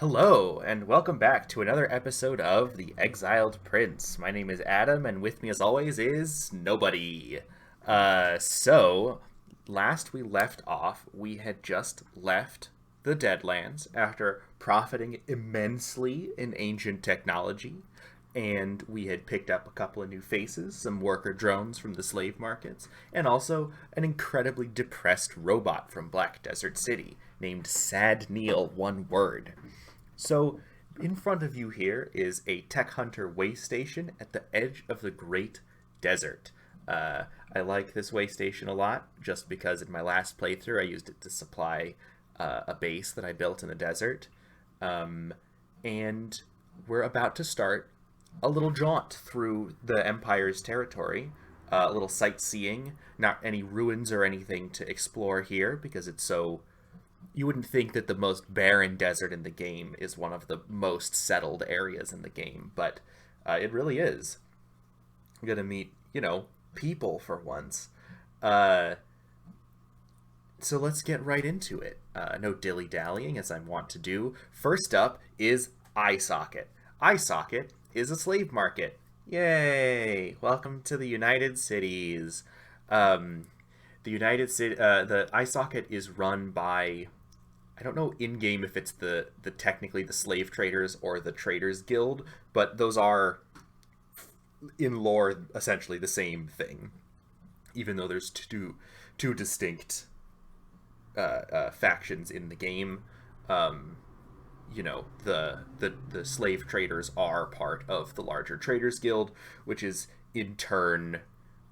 Hello, and welcome back to another episode of The Exiled Prince. My name is Adam, and with me, as always, is nobody. So, last we left off, we had just left the Deadlands after profiting immensely in ancient technology, and we had picked up a couple of new faces, some worker drones from the slave markets, and also an incredibly depressed robot from Black Desert City named Sad Neil, one word. So, in front of you here is a Tech Hunter way station at the edge of the Great Desert. I like this way station a lot, just because in my last playthrough I used it to supply a base that I built in the desert. And we're about to start a little jaunt through the Empire's territory, a little sightseeing, not any ruins or anything to explore here, because it's so you wouldn't think that the most barren desert in the game is one of the most settled areas in the game, but it really is. I'm gonna meet, people for once. Uh, so let's get right into it. No dilly dallying, as I want to do. First up is Eyesocket. Eyesocket is a slave market. Yay! Welcome to the United Cities. Um, the Eyesocket is run by, I don't know in game if it's the technically the slave traders or the traders guild, but those are in lore essentially the same thing, even though there's two distinct factions in the game. Um, the slave traders are part of the larger traders guild, which is in turn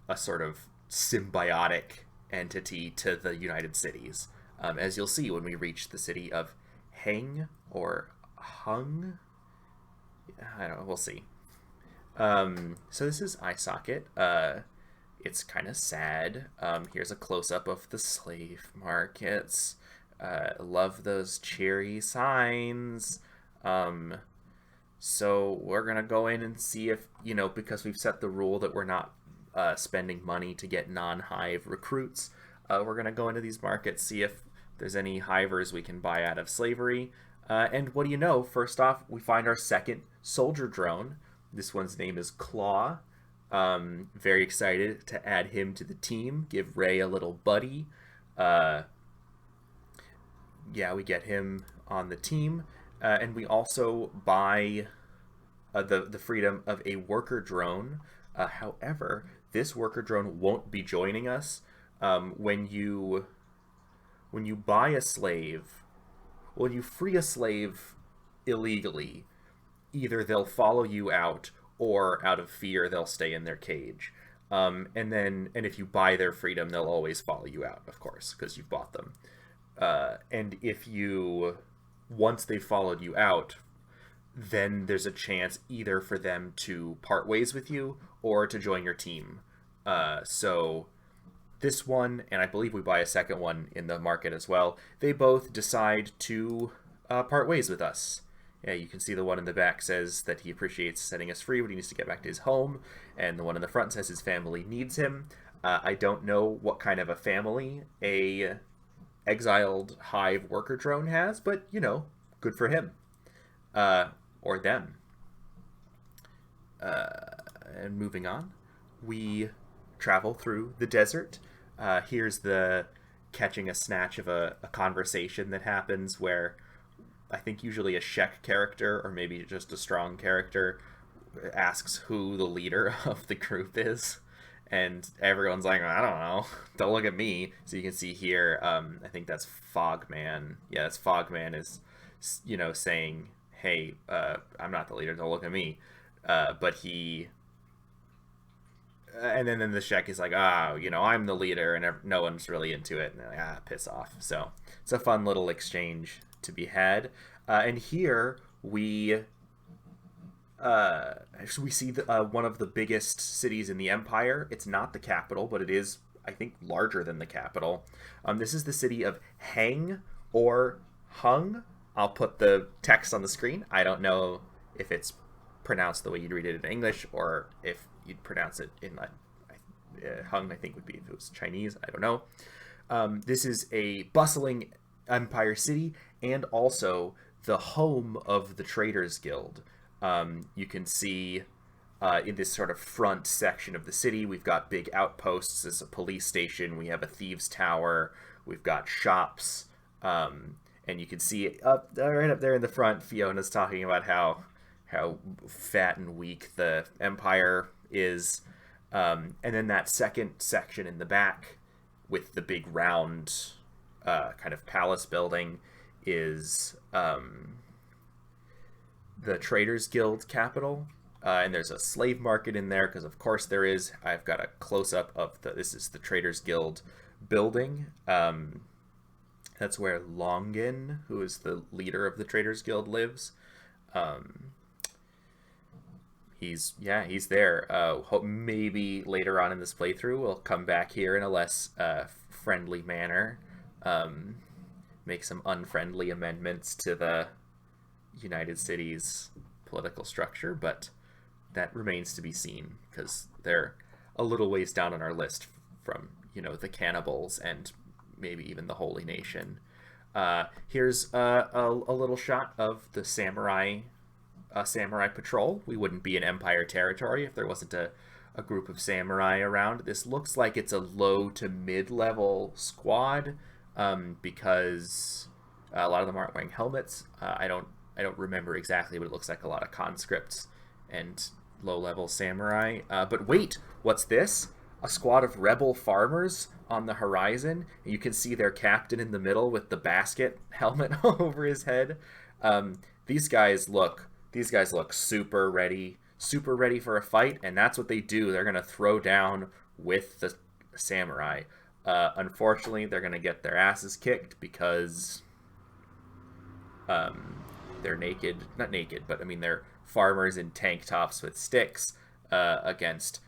a sort of symbiotic entity to the United Cities, as you'll see when we reach the city of Heng or Hung. I don't know. We'll see. So this is Eyesocket. It's kind of sad. Here's a close-up of the slave markets. Love those cheery signs. So we're gonna go in and see if, because we've set the rule that we're not spending money to get non-hive recruits. We're gonna go into these markets, see if there's any hivers we can buy out of slavery. And what do you know? First off, we find our second soldier drone. This one's name is Claw. Very excited to add him to the team. Give Ray a little buddy. Yeah, we get him on the team, and we also buy the freedom of a worker drone. However, this worker drone won't be joining us. When you buy a slave, when you free a slave illegally, either they'll follow you out, or out of fear they'll stay in their cage. And if you buy their freedom, they'll always follow you out, of course, because you've bought them. And if you, once they've followed you out, then there's a chance either for them to part ways with you or to join your team. So this one, and I believe we buy a second one in the market as well, they both decide to part ways with us. Yeah, you can see the one in the back says that he appreciates setting us free, but he needs to get back to his home. And the one in the front says his family needs him. I don't know what kind of a family a exiled hive worker drone has, but good for him, or them. And moving on, we travel through the desert. Here's the catching a snatch of a conversation that happens where I think usually a Shek character, or maybe just a strong character, asks who the leader of the group is. And everyone's like, I don't know. Don't look at me. So you can see here, I think that's Fogman. Yeah, that's Fogman is, saying, hey, I'm not the leader. Don't look at me. But he... And then the Shek is like, I'm the leader, and no one's really into it. And they're like, piss off. So it's a fun little exchange to be had. And here we see one of the biggest cities in the Empire. It's not the capital, but it is, I think, larger than the capital. This is the city of Heng or Hung. I'll put the text on the screen. I don't know if it's pronounced the way you'd read it in English, or if you'd pronounce it in Hung, I think would be if it was Chinese. I don't know. This is a bustling Empire city, and also the home of the Traders Guild. You can see in this sort of front section of the city, we've got big outposts. There's a police station. We have a thieves' tower. We've got shops. And you can see right up there in the front, Fiona's talking about how fat and weak the Empire is. And then that second section in the back with the big round kind of palace building is the Traders Guild capital. And there's a slave market in there, because of course there is. I've got a close-up of this is the Traders Guild building. That's where Longin, who is the leader of the Traders Guild, lives. He's there. Maybe later on in this playthrough we'll come back here in a less friendly manner. Make some unfriendly amendments to the United Cities political structure, but that remains to be seen, because they're a little ways down on our list from, the cannibals and maybe even the Holy Nation. Here's a little shot of the samurai patrol. We wouldn't be in Empire territory if there wasn't a group of samurai around. This looks like it's a low to mid-level squad, because a lot of them aren't wearing helmets. I don't remember exactly, but it looks like a lot of conscripts and low-level samurai. But wait, what's this? A squad of rebel farmers on the horizon. You can see their captain in the middle with the basket helmet over his head. These guys look super ready for a fight, and that's what they do. They're gonna throw down with the samurai. Unfortunately, they're gonna get their asses kicked because they're naked. Not naked, but I mean they're farmers in tank tops with sticks against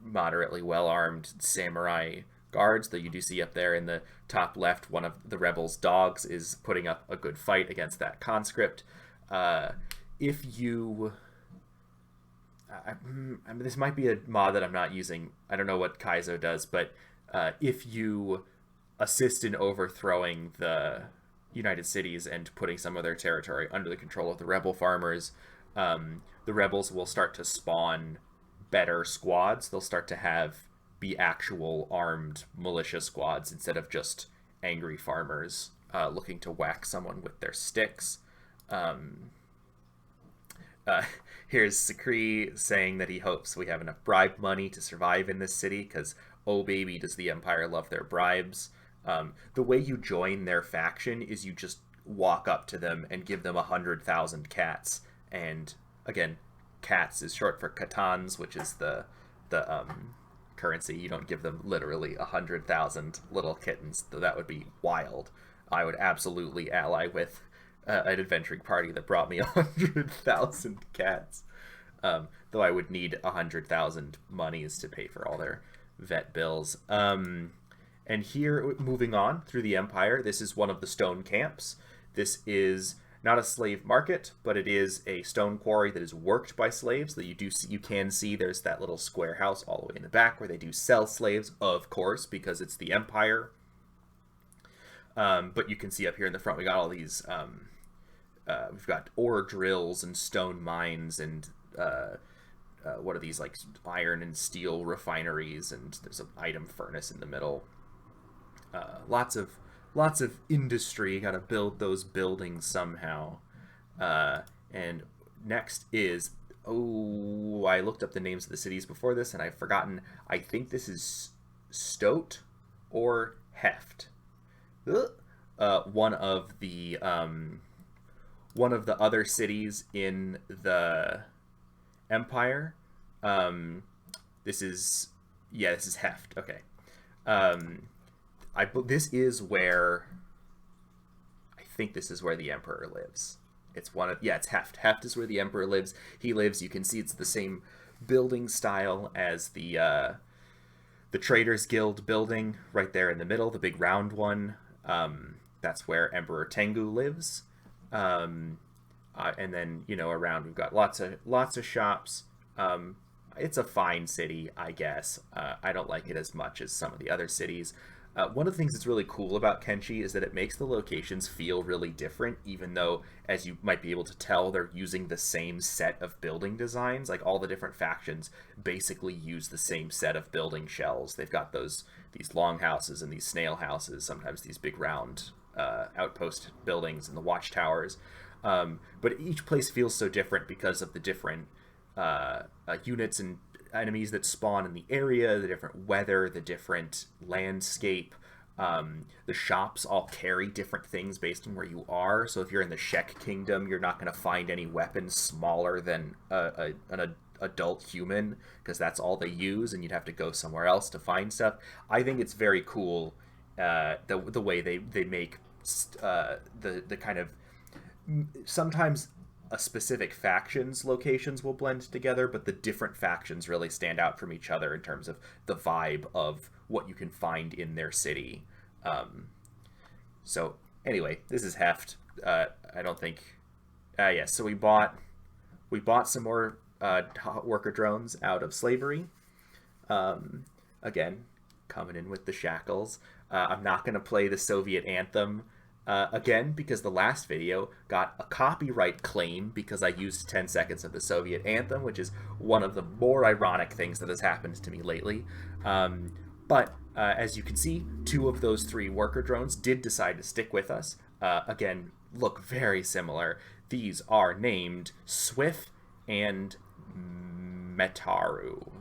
moderately well-armed samurai guards. Though you do see up there in the top left, one of the rebels' dogs is putting up a good fight against that conscript. If you... this might be a mod that I'm not using. I don't know what Kaizo does, but if you assist in overthrowing the United Cities and putting some of their territory under the control of the rebel farmers, the rebels will start to spawn better squads. They'll start to be actual armed militia squads instead of just angry farmers looking to whack someone with their sticks. Here's Sakri saying that he hopes we have enough bribe money to survive in this city, because oh baby does the Empire love their bribes. The way you join their faction is you just walk up to them and give them 100,000 cats. And again, cats is short for katans, which is the currency. You don't give them literally 100,000 little kittens, though that would be wild. I would absolutely ally with an adventuring party that brought me 100,000 cats. Though I would need 100,000 monies to pay for all their vet bills. And here, moving on through the Empire, this is one of the stone camps. This is not a slave market, but it is a stone quarry that is worked by slaves. That you can see there's that little square house all the way in the back where they do sell slaves, of course, because it's the Empire. But you can see up here in the front, we got all these. We've got ore drills and stone mines and what are these, like iron and steel refineries, and there's an item furnace in the middle. Lots of industry. You gotta build those buildings somehow. And next is, I looked up the names of the cities before this and I've forgotten. I think this is Stoat or Heft. One of the other cities in the Empire. This is Heft. Okay. This is where I think this is where the Emperor lives. It's Heft. Heft is where the Emperor lives. He lives. You can see it's the same building style as the Traders Guild building right there in the middle, the big round one. That's where Emperor Tengu lives. And then around we've got lots of shops. It's a fine city, I guess. I don't like it as much as some of the other cities. One of the things that's really cool about Kenshi is that it makes the locations feel really different, even though, as you might be able to tell, they're using the same set of building designs. Like, all the different factions basically use the same set of building shells. They've got these long houses and these snail houses, sometimes these big round outpost buildings and the watchtowers. But each place feels so different because of the different units and enemies that spawn in the area, the different weather, the different landscape. The shops all carry different things based on where you are. So if you're in the Shek Kingdom, you're not going to find any weapons smaller than an adult human, because that's all they use, and you'd have to go somewhere else to find stuff. I think it's very cool the way they make the kind of, sometimes a specific faction's locations will blend together, but the different factions really stand out from each other in terms of the vibe of what you can find in their city. So anyway, this is Heft. I don't think... yes, so we bought some more worker drones out of slavery. Again, coming in with the shackles. I'm not going to play the Soviet anthem again, because the last video got a copyright claim because I used 10 seconds of the Soviet anthem, which is one of the more ironic things that has happened to me lately. But as you can see, 2 of those 3 worker drones did decide to stick with us. Again, look very similar. These are named Swift and Metaru.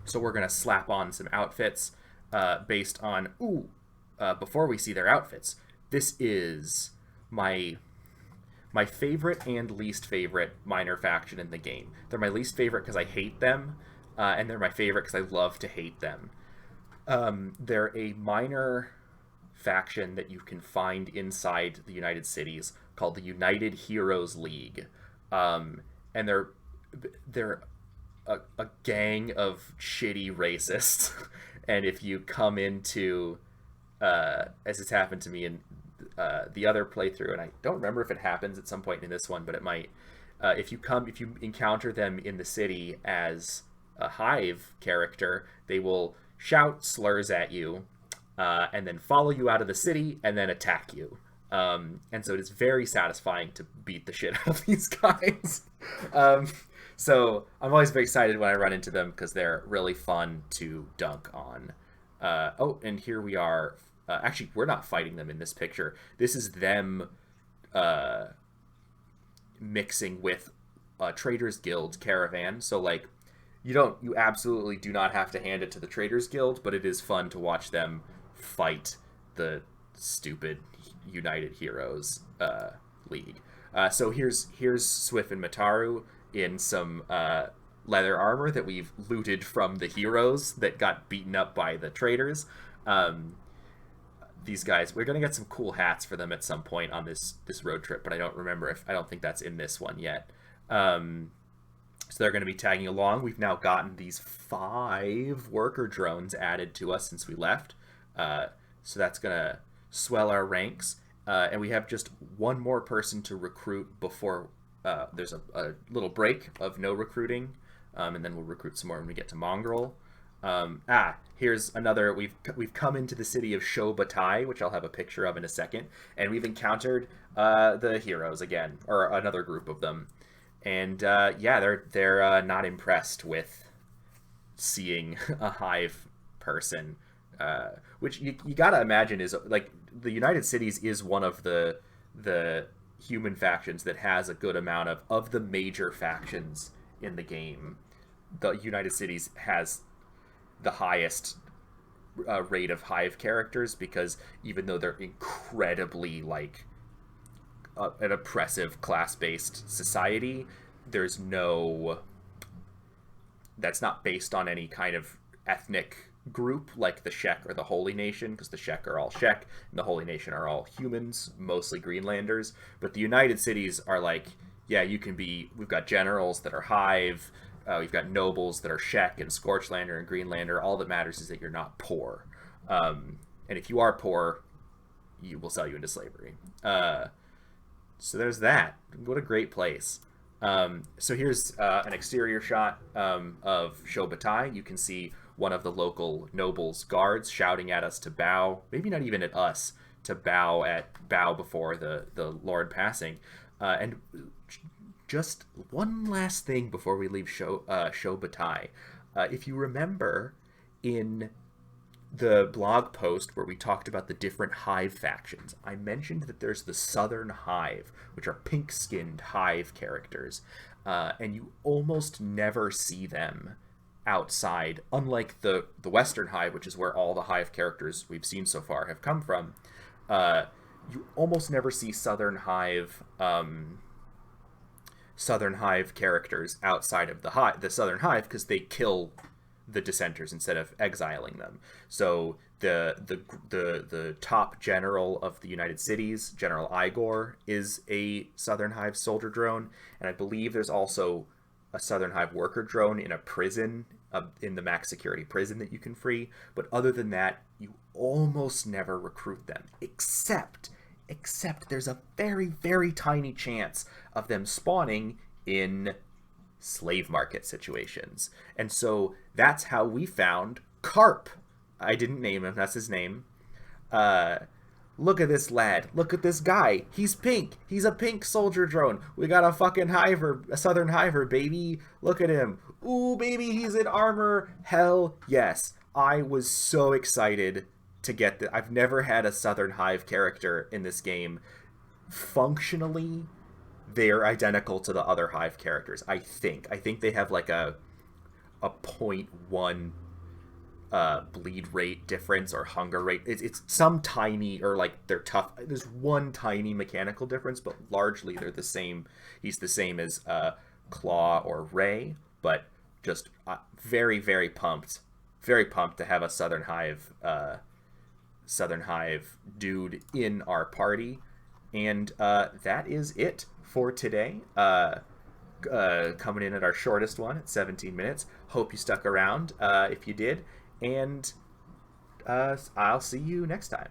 So we're going to slap on some outfits based on... before we see their outfits, this is my favorite and least favorite minor faction in the game. They're my least favorite because I hate them, and they're my favorite because I love to hate them. They're a minor faction that you can find inside the United Cities called the United Heroes League. And they're a gang of shitty racists. And if you come into... as it's happened to me in the other playthrough, and I don't remember if it happens at some point in this one, but it might. If you encounter them in the city as a Hive character, they will shout slurs at you, and then follow you out of the city, and then attack you. And so it is very satisfying to beat the shit out of these guys. So I'm always very excited when I run into them because they're really fun to dunk on. Oh, and here we are. Actually, we're not fighting them in this picture. This is them mixing with Traders Guild caravan. So, like, you absolutely do not have to hand it to the Traders Guild, but it is fun to watch them fight the stupid United Heroes League. So here's Swift and Metaru in some leather armor that we've looted from the heroes that got beaten up by the traders. These guys, we're going to get some cool hats for them at some point on this road trip, but I don't think that's in this one yet. So they're going to be tagging along. We've now gotten these 5 worker drones added to us since we left. So that's going to swell our ranks. And we have just one more person to recruit before there's a little break of no recruiting. And then we'll recruit some more when we get to Mongrel. Here's another. We've come into the city of Shobatai, which I'll have a picture of in a second, and we've encountered the heroes again, or another group of them, and yeah, they're not impressed with seeing a Hive person, which you gotta imagine is like the United Cities is one of the human factions that has a good amount of the major factions in the game. The United Cities has the highest rate of Hive characters because even though they're incredibly like an oppressive class-based society, that's not based on any kind of ethnic group like the Shek or the Holy Nation, because the Shek are all Shek and the Holy Nation are all humans, mostly Greenlanders. But the United Cities are like, yeah, we've got generals that are Hive, we've got nobles that are Shek and Scorchlander and Greenlander. All that matters is that you're not poor. And if you are poor, we'll sell you into slavery. So there's that. What a great place. So here's an exterior shot of Shobatai. You can see one of the local nobles' guards shouting at us to bow, maybe not even at us, to bow before the Lord passing. And just one last thing before we leave Shobatai. If you remember in the blog post where we talked about the different hive factions, I mentioned that there's the Southern Hive, which are pink-skinned hive characters, and you almost never see them outside, unlike the Western Hive, which is where all the hive characters we've seen so far have come from. You almost never see Southern Hive characters outside of the Southern Hive because they kill the dissenters instead of exiling them. So the top general of the United Cities, General Igor, is a Southern Hive soldier drone, and I believe there's also a Southern Hive worker drone in a prison, in the max security prison that you can free. But other than that, you almost never recruit them, except there's a very, very tiny chance of them spawning in slave market situations. And so that's how we found Carp. I didn't name him, that's his name. Look at this lad. Look at this guy. He's pink. He's a pink soldier drone. We got a fucking hiver, a Southern hiver, baby. Look at him. Ooh, baby, he's in armor. Hell yes. I was so excited to get that. I've never had a Southern Hive character in this game. Functionally, they're identical to the other Hive characters, I think. I think they have like a 0.1 bleed rate difference or hunger rate. It's some tiny, or like they're tough. There's one tiny mechanical difference, but largely they're the same. He's the same as Claw or Ray, but just very, very pumped. Very pumped to have a Southern Hive dude in our party. And that is it for today. Coming in at our shortest one at 17 minutes. Hope you stuck around if you did. And I'll see you next time.